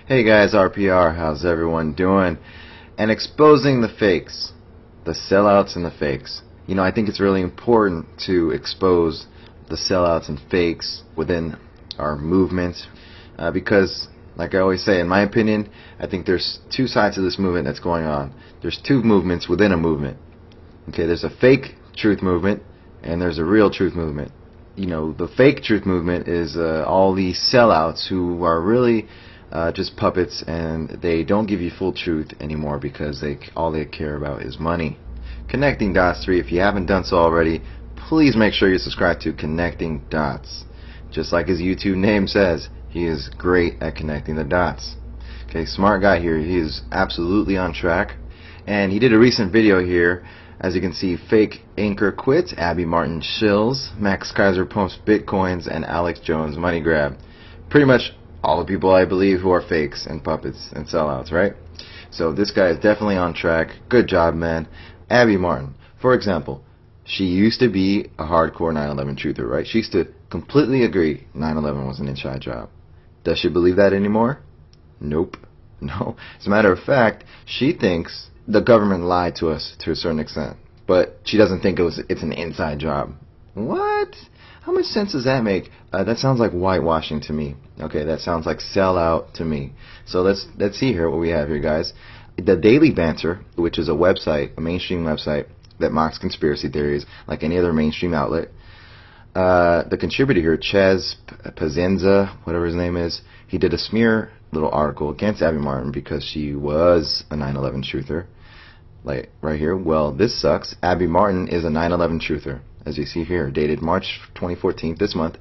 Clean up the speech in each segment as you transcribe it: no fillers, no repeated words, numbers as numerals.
Hey guys, RPR, how's everyone doing? And exposing the fakes, the sellouts and the fakes. I think it's really important to expose the sellouts and fakes within our movement because, like I always say, in my opinion, I think there's two sides to this movement that's going on. There's two movements within a movement. Okay, there's a fake truth movement and there's a real truth movement. The fake truth movement is all these sellouts who are really just puppets, and they don't give you full truth anymore because all they care about is money. Connecting Dots 3, if you haven't done so already, please make sure you subscribe to Connecting Dots. Just like his YouTube name says, he is great at connecting the dots. Okay, smart guy here. He is absolutely on track. And he did a recent video here. As you can see, fake anchor quits, Abby Martin shills, Max Keiser pumps bitcoins, and Alex Jones money grab. Pretty much all the people I believe who are fakes and puppets and sellouts, right? So this guy is definitely on track. Good job, man. Abby Martin, for example, she used to be a hardcore 9/11 truther, right? She used to completely agree 9/11 was an inside job. Does she believe that anymore? Nope. No. As a matter of fact, she thinks the government lied to us to a certain extent, but she doesn't think it's an inside job. What? How much sense does that make? That sounds like whitewashing to me. Okay, that sounds like sellout to me. So let's see here what we have here, guys. The Daily Banter, which is a website, a mainstream website that mocks conspiracy theories like any other mainstream outlet. The contributor here, Ches Pazenza, whatever his name is, he did a smear little article against Abby Martin because she was a 9/11 truther. Like right here, well, this sucks. Abby Martin is a 9/11 truther, as you see here, dated March 2014, this month.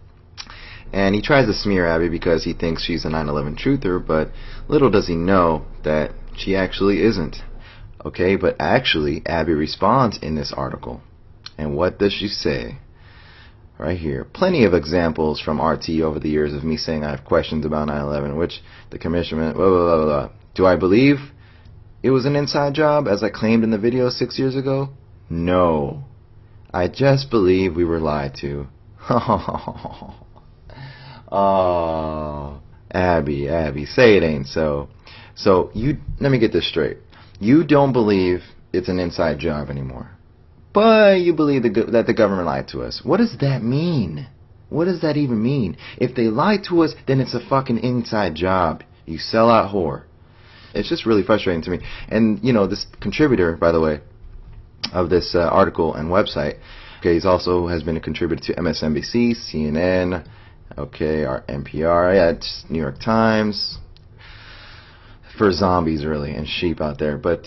And he tries to smear Abby because he thinks she's a 9/11 truther, but little does he know that she actually isn't. Okay, but actually, Abby responds in this article. And what does she say? Right here. Plenty of examples from RT over the years of me saying I have questions about 9/11, which the commission, blah, blah, blah, blah. Do I believe it was an inside job, as I claimed in the video 6 years ago? No. I just believe we were lied to. Oh, Abby, say it ain't so. So, let me get this straight. You don't believe it's an inside job anymore, but you believe that the government lied to us. What does that mean? What does that even mean? If they lied to us, then it's a fucking inside job. You sellout whore. It's just really frustrating to me. And, this contributor, by the way, of this article and website, okay, he's also has been a contributor to MSNBC, CNN, okay, our NPR, yeah, it's New York Times, for zombies, really, and sheep out there. But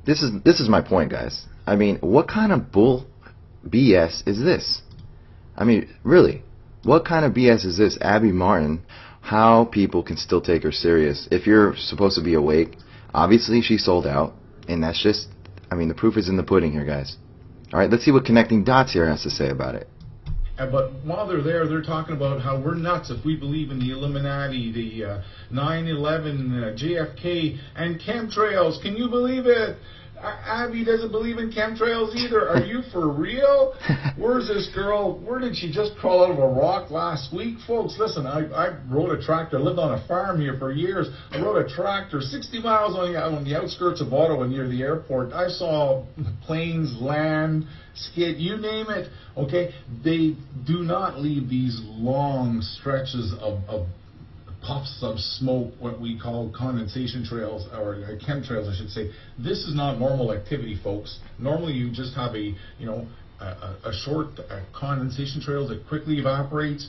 this is my point, guys. I mean, what kind of bull BS is this? I mean, really, what kind of BS is this? Abby Martin, how people can still take her serious. If you're supposed to be awake, obviously she sold out, and that's just, I mean, the proof is in the pudding here, guys. All right, let's see what Connecting Dots here has to say about it. But while they're there, they're talking about how we're nuts if we believe in the Illuminati, the 9/11, JFK, and chemtrails. Can you believe it? Abby doesn't believe in chemtrails either. Are you for real? Where's this girl? Where did she just crawl out of a rock last week? Folks, listen, I rode a tractor, lived on a farm here for years. I rode a tractor 60 miles on the outskirts of Ottawa near the airport. I saw planes land, skid, you name it. Okay, they do not leave these long stretches of puffs of smoke, what we call condensation trails, or chemtrails, I should say. This is not normal activity, folks. Normally, you just have a short condensation trail that quickly evaporates.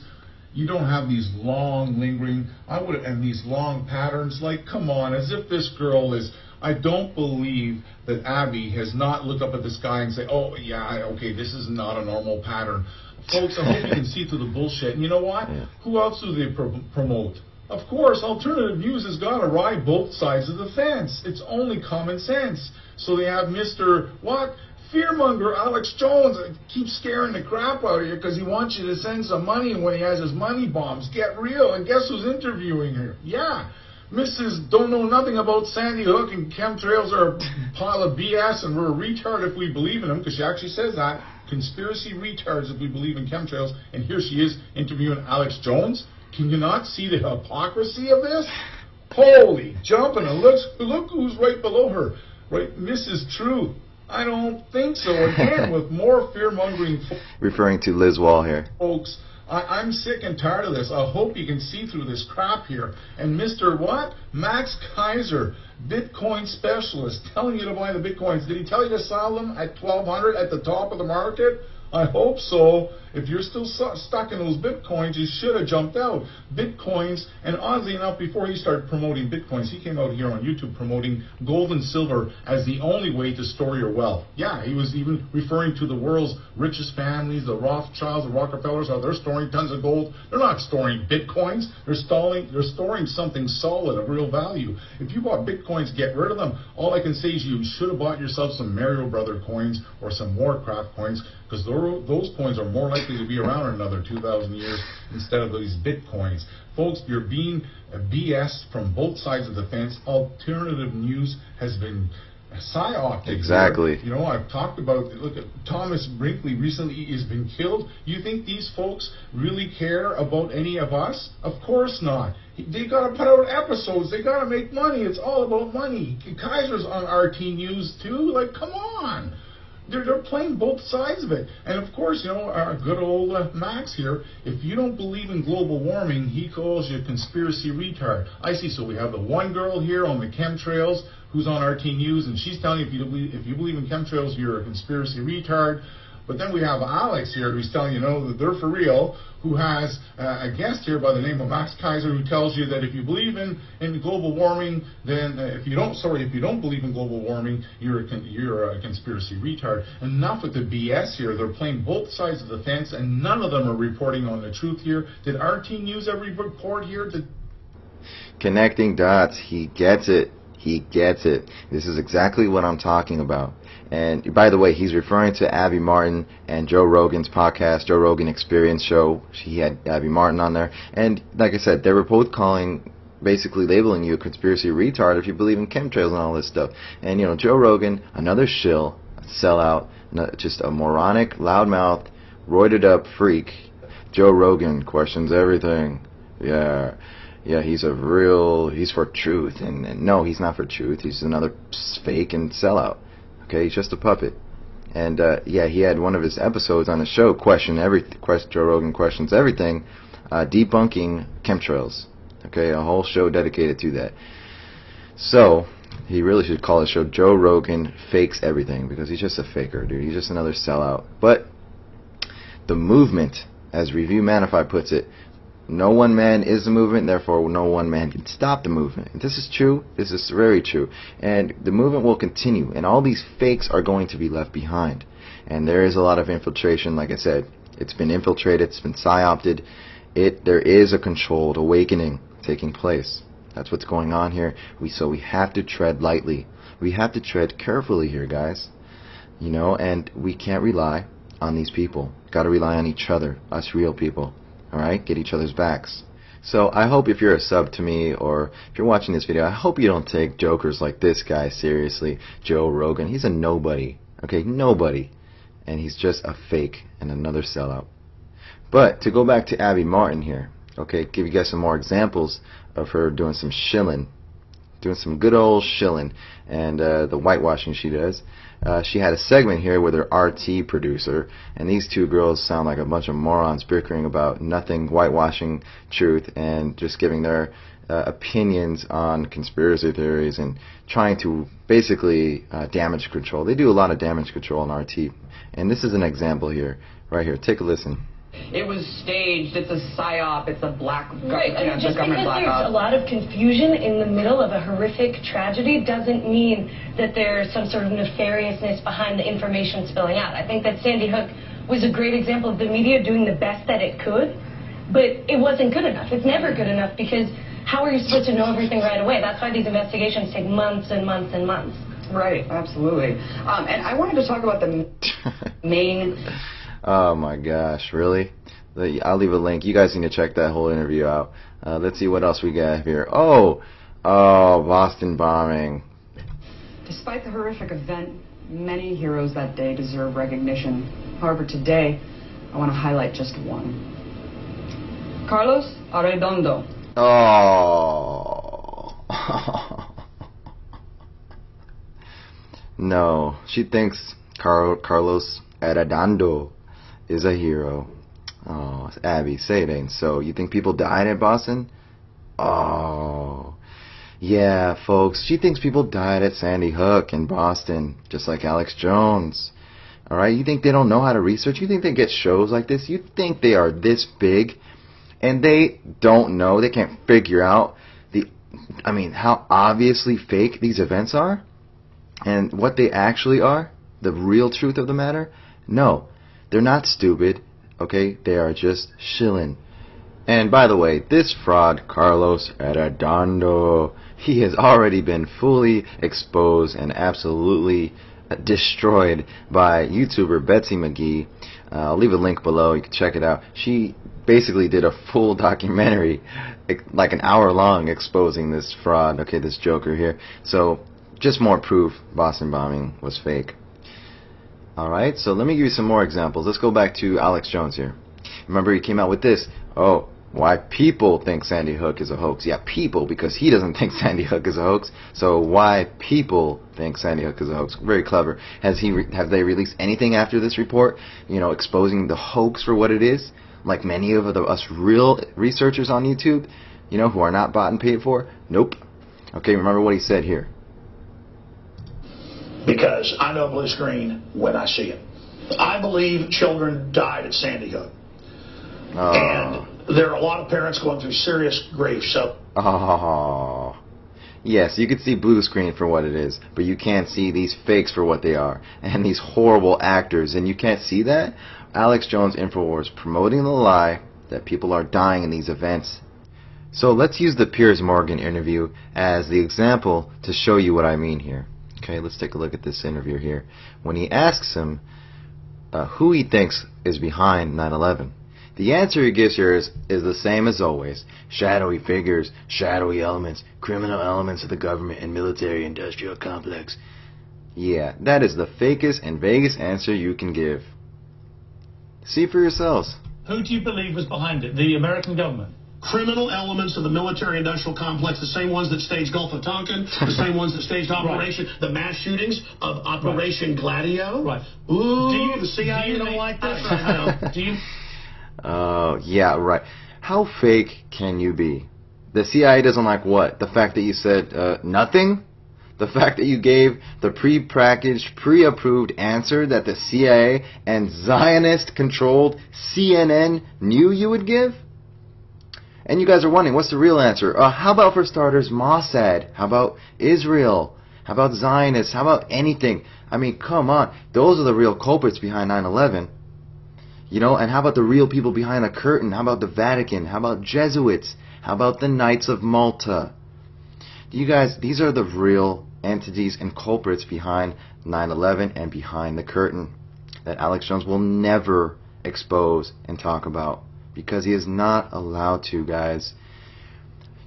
You don't have these long lingering, and these long patterns. Like, come on, as if this girl is. I don't believe that Abby has not looked up at the sky and say, oh yeah, okay, this is not a normal pattern. Folks, I hope you can see through the bullshit. And you know what? Yeah. Who else do they promote? Of course, alternative news has got to ride both sides of the fence. It's only common sense. So they have Mr. What? Fearmonger Alex Jones keeps scaring the crap out of you because he wants you to send some money, and when he has his money bombs, get real. And guess who's interviewing her? Yeah, Mrs. Don't Know Nothing About Sandy Hook and chemtrails are a pile of BS, and we're a retard if we believe in them, because she actually says that. Conspiracy retards if we believe in chemtrails. And here she is interviewing Alex Jones. Can you not see the hypocrisy of this? Holy jumping, and look who's right below her. Right, Mrs. Truth. I don't think so. Again, with more fear-mongering Referring to Liz Wall here. folks. I'm sick and tired of this. I hope you can see through this crap here. And Mr. what? Max Kaiser, Bitcoin specialist, telling you to buy the Bitcoins. Did he tell you to sell them at $1,200 at the top of the market? I hope so. If you're still stuck in those Bitcoins, you should have jumped out. Bitcoins, and oddly enough, before he started promoting Bitcoins, he came out here on YouTube promoting gold and silver as the only way to store your wealth. Yeah, he was even referring to the world's richest families, the Rothschilds, the Rockefellers, how they're storing tons of gold. They're not storing Bitcoins. They're storing something solid of real value. If you bought Bitcoins, get rid of them. All I can say is you should have bought yourself some Mario Brother coins or some Warcraft coins, because those coins are more likely to be around in another 2,000 years instead of these Bitcoins. Folks, you're being BS from both sides of the fence. Alternative news has been psyoped. Exactly. You know, I've talked about, look at Thomas Brinkley recently has been killed. You think these folks really care about any of us? Of course not. They got to put out episodes. They got to make money. It's all about money. Kaiser's on RT News too. Like, come on. They're playing both sides of it. And of course, you know, our good old Max here, if you don't believe in global warming, he calls you a conspiracy retard. I see. So we have the one girl here on the chemtrails who's on RT News, and she's telling you if you believe in chemtrails, you're a conspiracy retard. But then we have Alex here who's telling you, no, that they're for real, who has a guest here by the name of Max Kaiser who tells you that if you believe in global warming, then if you don't believe in global warming, you're a conspiracy retard. Enough with the BS here. They're playing both sides of the fence, and none of them are reporting on the truth here. Did RT News ever report here? Connecting dots. He gets it. He gets it. This is exactly what I'm talking about. And by the way, he's referring to Abby Martin and Joe Rogan's podcast, Joe Rogan Experience Show. He had Abby Martin on there. And like I said, they were both basically labeling you a conspiracy retard if you believe in chemtrails and all this stuff. And, you know, Joe Rogan, another shill, sellout, just a moronic, loudmouth, roided up freak. Joe Rogan questions everything. Yeah, he's for truth. And no, he's not for truth. He's another fake and sellout. Okay, he's just a puppet. And yeah, he had one of his episodes on the show, Joe Rogan questions everything, debunking chemtrails. Okay, a whole show dedicated to that. So he really should call the show Joe Rogan Fakes Everything, because he's just a faker, dude. He's just another sellout. But the movement, as Review Manify puts it, no one man is the movement, therefore no one man can stop the movement. And this is true. This is very true. And the movement will continue, and all these fakes are going to be left behind. And there is a lot of infiltration, like I said. It's been infiltrated, it's been psyopted. There is a controlled awakening taking place. That's what's going on here. So we have to tread lightly. We have to tread carefully here, guys. You know, and we can't rely on these people. Got to rely on each other, us real people. Alright, get each other's backs. So I hope if you're a sub to me, or if you're watching this video, I hope you don't take jokers like this guy seriously. Joe Rogan, he's a nobody. Okay, nobody. And he's just a fake and another sellout. But to go back to Abby Martin here, okay, give you guys some more examples of her doing some shilling. Doing some good old shilling. And the whitewashing she does. She had a segment here with her RT producer, and these two girls sound like a bunch of morons bickering about nothing, whitewashing truth, and just giving their opinions on conspiracy theories and trying to basically damage control. They do a lot of damage control on RT, and this is an example here, right here. Take a listen. It was staged. It's a psyop. It's a black right. You know, just because black there's a lot of confusion in the middle of a horrific tragedy doesn't mean that there's some sort of nefariousness behind the information spilling out. I think that Sandy Hook was a great example of the media doing the best that it could, but it wasn't good enough. It's never good enough, because how are you supposed to know everything right away? That's why these investigations take months and months and months. Right, absolutely. And I wanted to talk about the main... Oh my gosh, really? I'll leave a link. You guys need to check that whole interview out. Let's see what else we got here. Oh, Boston bombing. Despite the horrific event, many heroes that day deserve recognition. However, today, I want to highlight just one. Carlos Arredondo. Oh. No, she thinks Carlos Arredondo is a hero. Oh, Abby, say it ain't so. You think people died in Boston? Oh, yeah, folks. She thinks people died at Sandy Hook in Boston, just like Alex Jones. All right, you think they don't know how to research? You think they get shows like this? You think they are this big, and they don't know? They can't figure out how obviously fake these events are, and what they actually are, the real truth of the matter? No, they're not stupid. Okay, they are just shilling. And by the way, this fraud, Carlos Arredondo, he has already been fully exposed and absolutely destroyed by YouTuber Betsy McGee. I'll leave a link below. You can check it out. She basically did a full documentary, like an hour long, exposing this fraud. Okay, this joker here. So just more proof Boston bombing was fake. Alright, so let me give you some more examples. Let's go back to Alex Jones here. Remember, he came out with this. Oh, why people think Sandy Hook is a hoax. Yeah, people, because he doesn't think Sandy Hook is a hoax. So why people think Sandy Hook is a hoax. Very clever. Have they released anything after this report, exposing the hoax for what it is? Like many of us real researchers on YouTube, who are not bought and paid for? Nope. Okay, remember what he said here. Because I know blue screen when I see it. I believe children died at Sandy Hook. And there are a lot of parents going through serious grief. Yes, you can see blue screen for what it is, but you can't see these fakes for what they are, and these horrible actors, and you can't see that? Alex Jones Infowars promoting the lie that people are dying in these events. So let's use the Piers Morgan interview as the example to show you what I mean here. Okay, let's take a look at this interview here. When he asks him who he thinks is behind 9/11, the answer he gives here is the same as always. Shadowy figures, shadowy elements, criminal elements of the government and military-industrial complex. Yeah, that is the fakest and vaguest answer you can give. See for yourselves. Who do you believe was behind it? The American government? Criminal elements of the military-industrial complex, the same ones that staged Gulf of Tonkin, the same ones that staged Operation, the mass shootings of Operation Gladio. Right. Ooh, the CIA don't like that. Do you? Oh, yeah, right. How fake can you be? The CIA doesn't like what? The fact that you said nothing? The fact that you gave the pre-packaged, pre-approved answer that the CIA and Zionist-controlled CNN knew you would give? And you guys are wondering, what's the real answer? How about, for starters, Mossad? How about Israel? How about Zionists? How about anything? I mean, come on. Those are the real culprits behind 9/11. And how about the real people behind the curtain? How about the Vatican? How about Jesuits? How about the Knights of Malta? You guys, these are the real entities and culprits behind 9/11 and behind the curtain that Alex Jones will never expose and talk about. Because he is not allowed to, guys.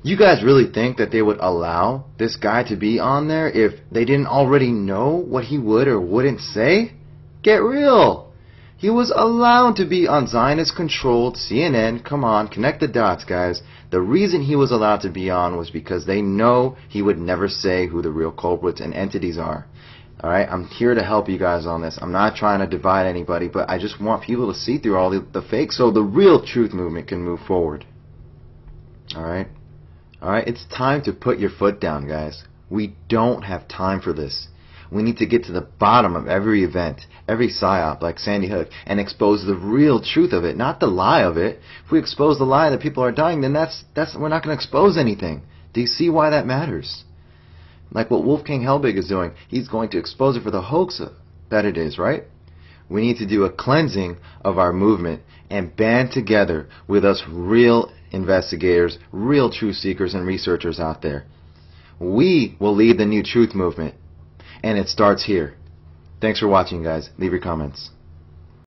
You guys really think that they would allow this guy to be on there if they didn't already know what he would or wouldn't say? Get real. He was allowed to be on Zionist-controlled CNN. Come on, connect the dots, guys. The reason he was allowed to be on was because they know he would never say who the real culprits and entities are. Alright, I'm here to help you guys on this. I'm not trying to divide anybody, but I just want people to see through all the fake so the real truth movement can move forward. Alright? Alright, it's time to put your foot down, guys. We don't have time for this. We need to get to the bottom of every event, every psyop like Sandy Hook, and expose the real truth of it, not the lie of it. If we expose the lie that people are dying, then we're not going to expose anything. Do you see why that matters? Like what Wolfgang Helbig is doing, he's going to expose it for the hoax that it is, right? We need to do a cleansing of our movement and band together with us real investigators, real truth seekers and researchers out there. We will lead the new truth movement, and it starts here. Thanks for watching, guys. Leave your comments.